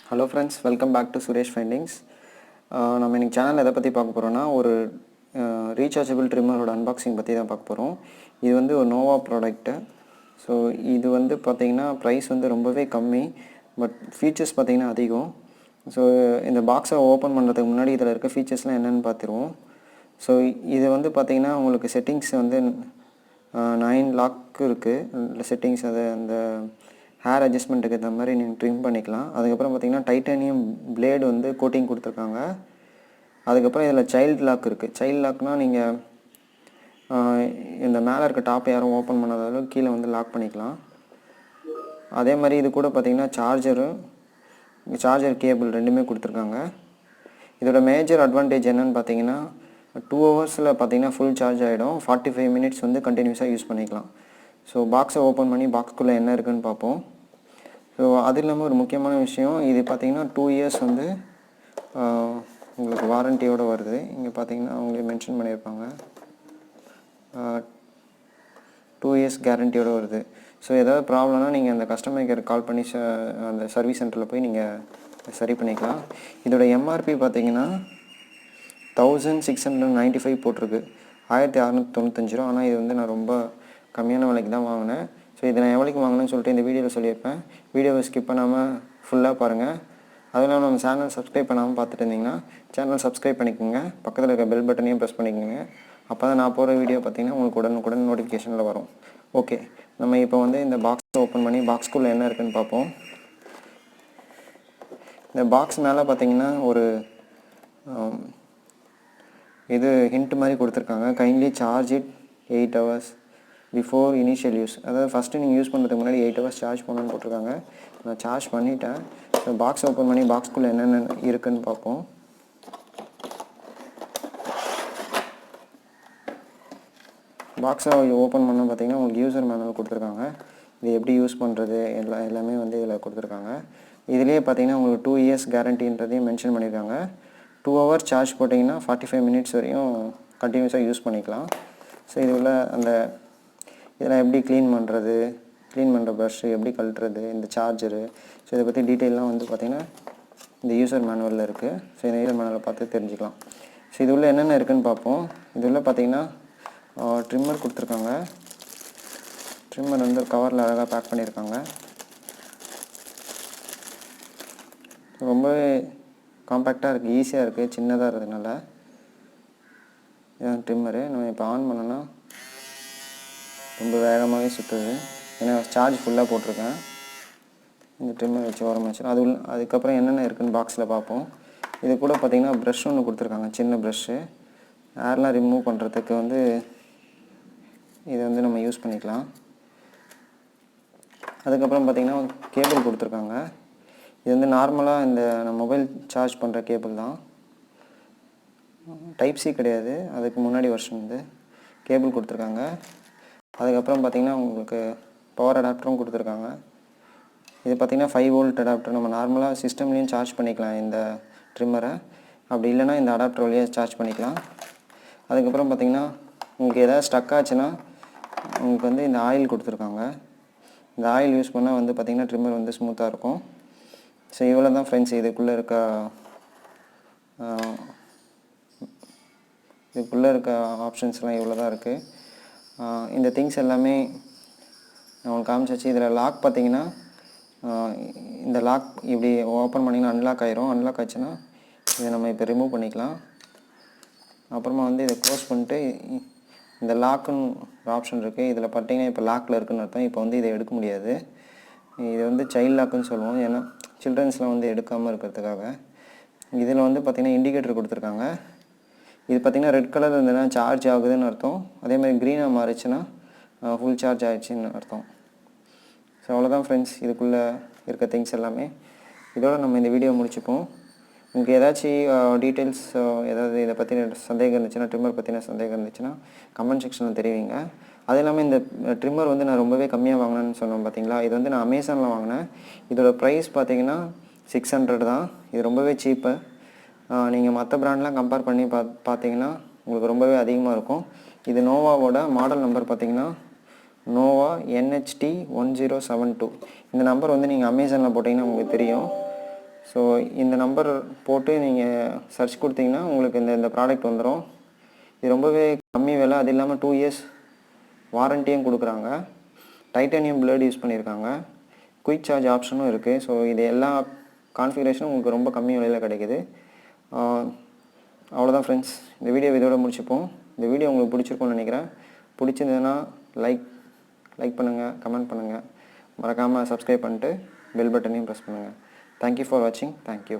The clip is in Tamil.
Hello friends, welcome back to Suresh findings. நம்ம இன்றைக்கி சேனல் எதை பற்றி பார்க்க போகிறோன்னா, ஒரு ரீசார்ஜபிள் ட்ரிம்மரோட அன்பாக்சிங் பற்றி தான் பார்க்க போகிறோம். இது வந்து ஒரு நோவா ப்ராடக்ட்டு. ஸோ இது வந்து பார்த்திங்கன்னா ப்ரைஸ் வந்து ரொம்பவே கம்மி, பட் ஃபீச்சர்ஸ் பார்த்திங்கன்னா அதிகம். ஸோ இந்த பாக்ஸை ஓப்பன் பண்ணுறதுக்கு முன்னாடி இதில் இருக்க ஃபீச்சர்ஸ்லாம் என்னென்னு பார்த்துருவோம். ஸோ இது வந்து பார்த்திங்கன்னா உங்களுக்கு செட்டிங்ஸ் வந்து 9 லாக் இருக்குது. செட்டிங்ஸ் அது அந்த ஹேர் அட்ஜஸ்ட்மெண்ட்டுக்கு ஏற்ற மாதிரி நீங்கள் ட்ரிம் பண்ணிக்கலாம். அதுக்கப்புறம் பார்த்திங்கன்னா டைட்டானியம் பிளேடு வந்து கோட்டிங் கொடுத்துருக்காங்க. அதுக்கப்புறம் இதில் சைல்டு லாக் இருக்குது. சைல்டு லாக்னால் நீங்கள் இந்த மேலே இருக்க டாப் யாரும் ஓப்பன் பண்ணாதாலும் கீழே வந்து லாக் பண்ணிக்கலாம். அதே மாதிரி இது கூட பார்த்திங்கன்னா சார்ஜர் கேபிள் ரெண்டுமே கொடுத்துருக்காங்க. இதோட மேஜர் அட்வான்டேஜ் என்னென்னு பார்த்தீங்கன்னா 2 ஹவர்ஸில் பார்த்திங்கன்னா ஃபுல் சார்ஜ் ஆகிடும். 45 மினிட்ஸ் வந்து கண்டினியூஸாக யூஸ் பண்ணிக்கலாம். ஸோ பாக்ஸை ஓப்பன் பண்ணி பாக்ஸ்குள்ளே என்ன இருக்குதுன்னு பார்ப்போம். ஸோ அது இல்லாமல் ஒரு முக்கியமான விஷயம், இது பார்த்திங்கன்னா 2 இயர்ஸ் வந்து உங்களுக்கு வாரண்டியோடு வருது. இங்கே பார்த்திங்கன்னா அவங்களே மென்ஷன் பண்ணியிருப்பாங்க 2 இயர்ஸ் கேரண்டியோடு வருது. ஸோ ஏதாவது ப்ராப்ளம்னா நீங்கள் அந்த கஸ்டமர் கேர் கால் பண்ணி அந்த சர்வீஸ் சென்டரில் போய் நீங்கள் சரி பண்ணிக்கலாம். இதோட எம்ஆர்பி பார்த்திங்கன்னா 1695 போட்டிருக்கு, 1695 ரூபா. ஆனால் இது வந்து நான் ரொம்ப கம்மியான விலைக்கு தான் வாங்கினேன். ஸோ இதை நான் எவ்வளோக்கு வாங்கினேன்னு சொல்லிட்டு இந்த வீடியோவில் சொல்லியிருப்பேன். வீடியோவை ஸ்கிப் பண்ணாமல் ஃபுல்லாக பாருங்கள். அதுவும் இல்லாமல் நம்ம சேனல் சப்ஸ்கிரைப் பண்ணாமல் பார்த்துட்டு இருந்தீங்கன்னா சேனல் சப்ஸ்கிரைப் பண்ணிக்கோங்க. பக்கத்தில் இருக்க பெல் பட்டனையும் ப்ரெஸ் பண்ணிக்கோங்க. அப்போ தான் நான் போகிற வீடியோ பார்த்திங்கன்னா உங்களுக்கு உடனுக்குடன் நோட்டிஃபிகேஷனில் வரும். ஓகே, நம்ம இப்போ வந்து இந்த பாக்ஸை ஓப்பன் பண்ணி பாக்ஸ்குள்ளே என்ன இருக்குதுன்னு பார்ப்போம். இந்த பாக்ஸ் மேலே பார்த்திங்கன்னா ஒரு இது ஹிண்ட் மாதிரி கொடுத்துருக்காங்க. Kindly charge it 8 hours before initial use. அதாவது ஃபஸ்ட்டு நீங்கள் யூஸ் பண்ணுறதுக்கு முன்னாடி 8 ஹவர்ஸ் சார்ஜ் பண்ணணுன்னு போட்டிருக்காங்க. நான் சார்ஜ் பண்ணிட்டேன். ஸோ பாக்ஸ் ஓப்பன் பண்ணி பாக்ஸ்குள்ளே என்னென்ன இருக்குதுன்னு பார்ப்போம். பாக்ஸை ஓப்பன் பண்ண பார்த்திங்கன்னா உங்களுக்கு யூசர் மேனுவல் கொடுத்துருக்காங்க. இது எப்படி யூஸ் பண்ணுறது எல்லாமே வந்து இதில் கொடுத்துருக்காங்க. இதுலேயே பார்த்திங்கன்னா உங்களுக்கு 2 இயர்ஸ் கேரண்டின்றதையும் மென்ஷன் பண்ணியிருக்காங்க. 2 ஹவர்ஸ் சார்ஜ் போட்டிங்கன்னா 45 மினிட்ஸ் வரையும் கண்டினியூஸாக யூஸ் பண்ணிக்கலாம். ஸோ இது உள்ள அந்த இதெல்லாம் எப்படி க்ளீன் பண்ணுற ப்ரஷ்ஷு எப்படி கழட்டுறது, இந்த சார்ஜரு, ஸோ இதை பற்றி டீட்டெயிலாம் வந்து பார்த்திங்கன்னா இந்த யூசர் மேனுவலில் இருக்குது. ஸோ இந்த யூசர் மேனுவலை பார்த்து தெரிஞ்சுக்கலாம். ஸோ இது உள்ள என்னென்ன இருக்குதுன்னு பார்ப்போம். இது உள்ள பார்த்திங்கன்னா ட்ரிம்மர் கொடுத்துருக்காங்க. ட்ரிம்மர் வந்து கவரில் அழகாக பேக் பண்ணியிருக்காங்க. ரொம்பவே காம்பேக்டாக இருக்குது, ஈஸியாக இருக்குது, சின்னதாக இருக்கிறதுனால. இதுதான் ட்ரிம்மரு. நம்ம இப்போ ஆன் பண்ணோன்னா ரொம்ப வேகமாகவே சுற்றுது. ஏன்னா சார்ஜ் ஃபுல்லாக போட்டிருக்கேன். இந்த ட்ரிம்மர் வச்சு ஓரமாக வச்சு அதுக்கப்புறம் என்னென்ன இருக்குதுன்னு பாக்ஸில் பார்ப்போம். இது கூட பார்த்திங்கன்னா ப்ரஷ் ஒன்று கொடுத்துருக்காங்க, சின்ன ப்ரஷ்ஷு. ஏர்லாம் ரிமூவ் பண்ணுறதுக்கு வந்து இதை வந்து நம்ம யூஸ் பண்ணிக்கலாம். அதுக்கப்புறம் பார்த்திங்கன்னா கேபிள் கொடுத்துருக்காங்க. இது வந்து நார்மலாக இந்த நம்ம மொபைல் சார்ஜ் பண்ணுற கேபிள் தான், டைப் சி கிடையாது. அதுக்கு முன்னாடி வருஷன் வந்து கேபிள் கொடுத்துருக்காங்க. அதுக்கப்புறம் பார்த்திங்கன்னா உங்களுக்கு பவர் அடாப்டரும் கொடுத்துருக்காங்க. இது பார்த்திங்கன்னா 5 வோல்ட் அடாப்டர். நம்ம நார்மலாக சிஸ்டம்லேயும் சார்ஜ் பண்ணிக்கலாம் இந்த ட்ரிம்மரை. அப்படி இல்லைனா இந்த அடாப்டர் வழியாக சார்ஜ் பண்ணிக்கலாம். அதுக்கப்புறம் பார்த்திங்கன்னா உங்களுக்கு எதாவது ஸ்டக் ஆச்சுன்னா உங்களுக்கு வந்து இந்த ஆயில் கொடுத்துருக்காங்க. இந்த ஆயில் யூஸ் பண்ணால் வந்து பார்த்திங்கன்னா ட்ரிம்மர் வந்து ஸ்மூத்தாக இருக்கும். ஸோ இவ்வளோ தான் ஃப்ரெண்ட்ஸ். இதுக்குள்ளே இருக்க ஆப்ஷன்ஸ்லாம் இவ்வளோ தான் இருக்குது. இந்த திங்ஸ் எல்லாமே நான் உங்களுக்கு காமிச்சாச்சு. இதில் லாக் பார்த்திங்கன்னா இந்த லாக் இப்படி ஓப்பன் பண்ணிங்கன்னா அன்லாக் ஆயிரும். அன்லாக் ஆச்சுன்னா இதை நம்ம இப்போ ரிமூவ் பண்ணிக்கலாம். அப்புறமா வந்து இதை க்ளோஸ் பண்ணிட்டு இந்த லாக்குன்னு ஒரு ஆப்ஷன் இருக்குது. இதில் பார்த்திங்கன்னா இப்போ லாக்கில் இருக்குதுன்னு அர்த்தம். இப்போ வந்து இதை எடுக்க முடியாது. இது வந்து சைல்ட் லாக்குன்னு சொல்லுவோம், ஏன்னா சில்ட்ரன்ஸ்லாம் வந்து எடுக்காமல் இருக்கிறதுக்காக. இதில் வந்து பார்த்திங்கன்னா இண்டிகேட்டர் கொடுத்துருக்காங்க. இது பார்த்திங்கன்னா ரெட் கலர் இருந்ததுன்னா சார்ஜ் ஆகுதுன்னு அர்த்தம். அதேமாதிரி க்ரீனாக மாறிச்சுன்னா ஃபுல் சார்ஜ் ஆகிடுச்சின்னு அர்த்தம். ஸோ அவ்வளோதான் ஃப்ரெண்ட்ஸ், இதுக்குள்ளே இருக்க திங்ஸ் எல்லாமே. இதோடு நம்ம இந்த வீடியோ முடிச்சுப்போம். உங்களுக்கு ஏதாச்சும் டீட்டெயில்ஸ் ஏதாவது இதை பற்றி சந்தேகம் இருந்துச்சுன்னா, ட்ரிம்மர் பற்றின சந்தேகம் இருந்துச்சுன்னா கமெண்ட் செக்ஷனில் தெரிவிங்க. அது இல்லாமல் இந்த ட்ரிம்மர் வந்து நான் ரொம்பவே கம்மியாக வாங்கினேன்னு சொன்னேன் பார்த்திங்களா. இது வந்து நான் அமேசானில் வாங்கினேன். இதோட ப்ரைஸ் பார்த்திங்கன்னா 600 தான். இது ரொம்பவே சீப்பு. நீங்கள் மற்ற ப்ராண்ட்லாம் கம்பேர் பண்ணி பார்த்தீங்கன்னா உங்களுக்கு ரொம்பவே அதிகமாக இருக்கும். இது நோவாவோட மாடல் நம்பர் பார்த்திங்கன்னா நோவா NHT 1072. இந்த நம்பர் வந்து நீங்கள் அமேசானில் போட்டிங்கன்னா உங்களுக்கு தெரியும். ஸோ இந்த நம்பர் போட்டு நீங்கள் சர்ச் கொடுத்தீங்கன்னா உங்களுக்கு இந்த ப்ராடக்ட் வந்துடும். இது ரொம்பவே கம்மி விலை, அது இல்லாமல் 2 இயர்ஸ் வாரண்டியும் கொடுக்குறாங்க. டைட்டானியம் பிளேடு யூஸ் பண்ணியிருக்காங்க. குயிக் சார்ஜ் ஆப்ஷனும் இருக்குது. ஸோ இது எல்லா கான்ஃபிகரேஷனும் உங்களுக்கு ரொம்ப கம்மி விலையில் கிடைக்குது. அவ்வளோதான் ஃப்ரெண்ட்ஸ், இந்த வீடியோ இதோட முடிச்சுப்போம். இந்த வீடியோ உங்களுக்கு பிடிச்சிருக்கும்னு நினைக்கிறேன். பிடிச்சிருந்ததுன்னா லைக் பண்ணுங்கள், கமெண்ட் பண்ணுங்கள், மறக்காமல் சப்ஸ்கிரைப் பண்ணிட்டு பெல் பட்டனையும் ப்ரெஸ் பண்ணுங்கள். தேங்க்யூ ஃபார் வாட்சிங். தேங்க்யூ.